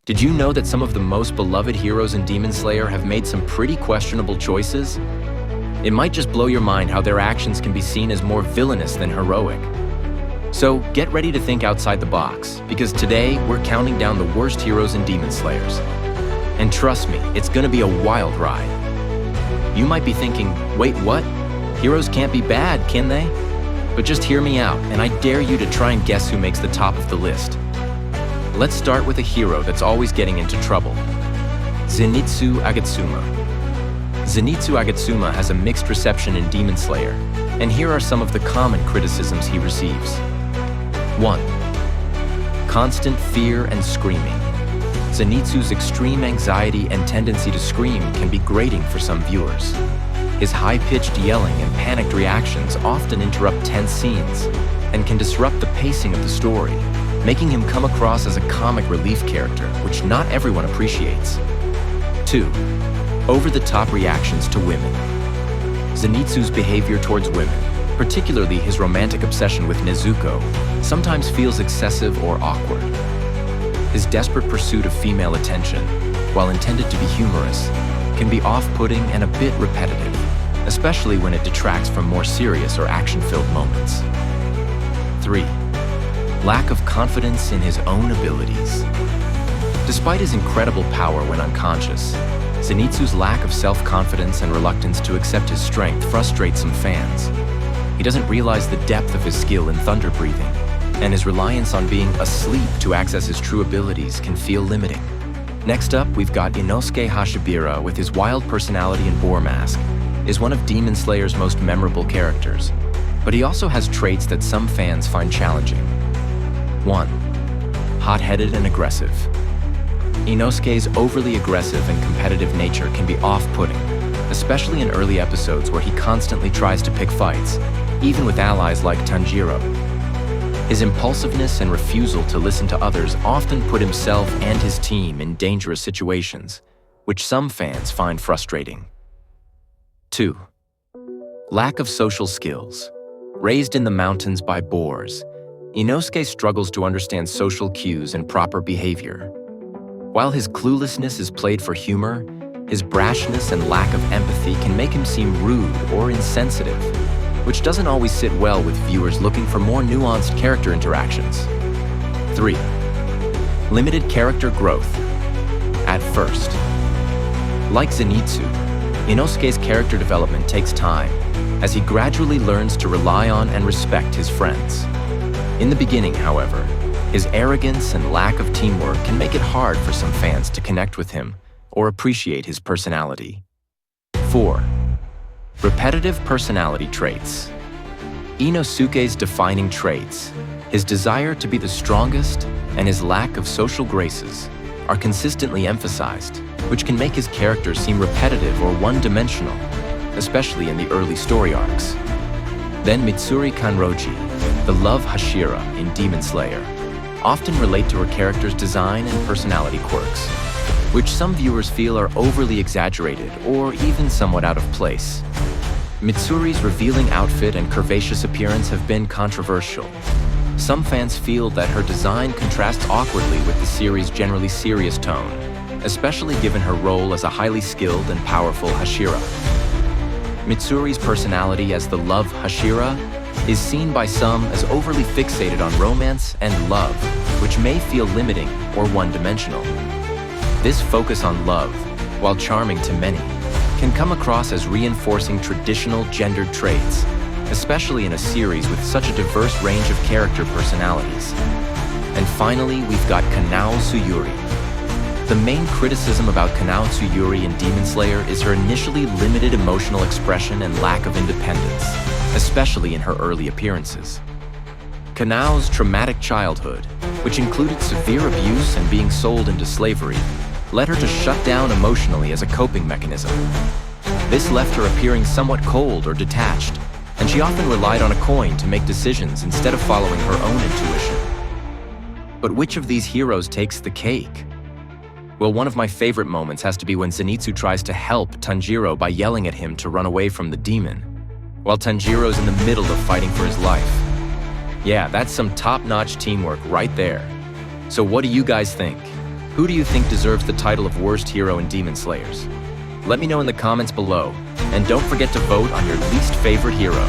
Did you know that some of the most beloved heroes in Demon Slayer have made some pretty questionable choices? It might just blow your mind how their actions can be seen as more villainous than heroic. So get ready to think outside the box, because today we're counting down the worst heroes in Demon Slayers. And trust me, it's gonna be a wild ride. You might be thinking, wait, what? Heroes can't be bad, can they? But just hear me out, and I dare you to try and guess who makes the top of the list. Let's start with a hero that's always getting into trouble. Zenitsu Agatsuma. Zenitsu Agatsuma has a mixed reception in Demon Slayer, and here are some of the common criticisms he receives. 1. Constant fear and screaming. Zenitsu's extreme anxiety and tendency to scream can be grating for some viewers. His high-pitched yelling and panicked reactions often interrupt tense scenes and can disrupt the pacing of the story, making him come across as a comic relief character, which not everyone appreciates. 2. Over-the-top reactions to women. Zenitsu's behavior towards women, particularly his romantic obsession with Nezuko, sometimes feels excessive or awkward. His desperate pursuit of female attention, while intended to be humorous, can be off-putting and a bit repetitive, especially when it detracts from more serious or action-filled moments. 3. Lack of confidence in his own abilities. Despite his incredible power when unconscious, Zenitsu's lack of self-confidence and reluctance to accept his strength frustrates some fans. He doesn't realize the depth of his skill in thunder breathing, and his reliance on being asleep to access his true abilities can feel limiting. Next up, we've got Inosuke Hashibira with his wild personality and boar mask, is one of Demon Slayer's most memorable characters, but he also has traits that some fans find challenging. 1. Hot-headed and aggressive. Inosuke's overly aggressive and competitive nature can be off-putting, especially in early episodes where he constantly tries to pick fights, even with allies like Tanjiro. His impulsiveness and refusal to listen to others often put himself and his team in dangerous situations, which some fans find frustrating. 2. Lack of social skills. Raised in the mountains by boars, Inosuke struggles to understand social cues and proper behavior. While his cluelessness is played for humor, his brashness and lack of empathy can make him seem rude or insensitive, which doesn't always sit well with viewers looking for more nuanced character interactions. 3. Limited character growth. At first. Like Zenitsu, Inosuke's character development takes time, as he gradually learns to rely on and respect his friends. In the beginning, however, his arrogance and lack of teamwork can make it hard for some fans to connect with him or appreciate his personality. 4. Repetitive personality traits. Inosuke's defining traits, his desire to be the strongest and his lack of social graces, are consistently emphasized, which can make his character seem repetitive or one-dimensional, especially in the early story arcs. Then Mitsuri Kanroji, the love Hashira in Demon Slayer, often relate to her character's design and personality quirks, which some viewers feel are overly exaggerated or even somewhat out of place. Mitsuri's revealing outfit and curvaceous appearance have been controversial. Some fans feel that her design contrasts awkwardly with the series' generally serious tone, especially given her role as a highly skilled and powerful Hashira. Mitsuri's personality as the love Hashira is seen by some as overly fixated on romance and love, which may feel limiting or one-dimensional. This focus on love, while charming to many, can come across as reinforcing traditional gendered traits, especially in a series with such a diverse range of character personalities. And finally, we've got Kanao Tsuyuri. The main criticism about Kanao Tsuyuri in Demon Slayer is her initially limited emotional expression and lack of independence, especially in her early appearances. Kanao's traumatic childhood, which included severe abuse and being sold into slavery, led her to shut down emotionally as a coping mechanism. This left her appearing somewhat cold or detached, and she often relied on a coin to make decisions instead of following her own intuition. But which of these heroes takes the cake? Well, one of my favorite moments has to be when Zenitsu tries to help Tanjiro by yelling at him to run away from the demon, while Tanjiro's in the middle of fighting for his life. Yeah, that's some top-notch teamwork right there. So what do you guys think? Who do you think deserves the title of worst hero in Demon Slayers? Let me know in the comments below, and don't forget to vote on your least favorite hero.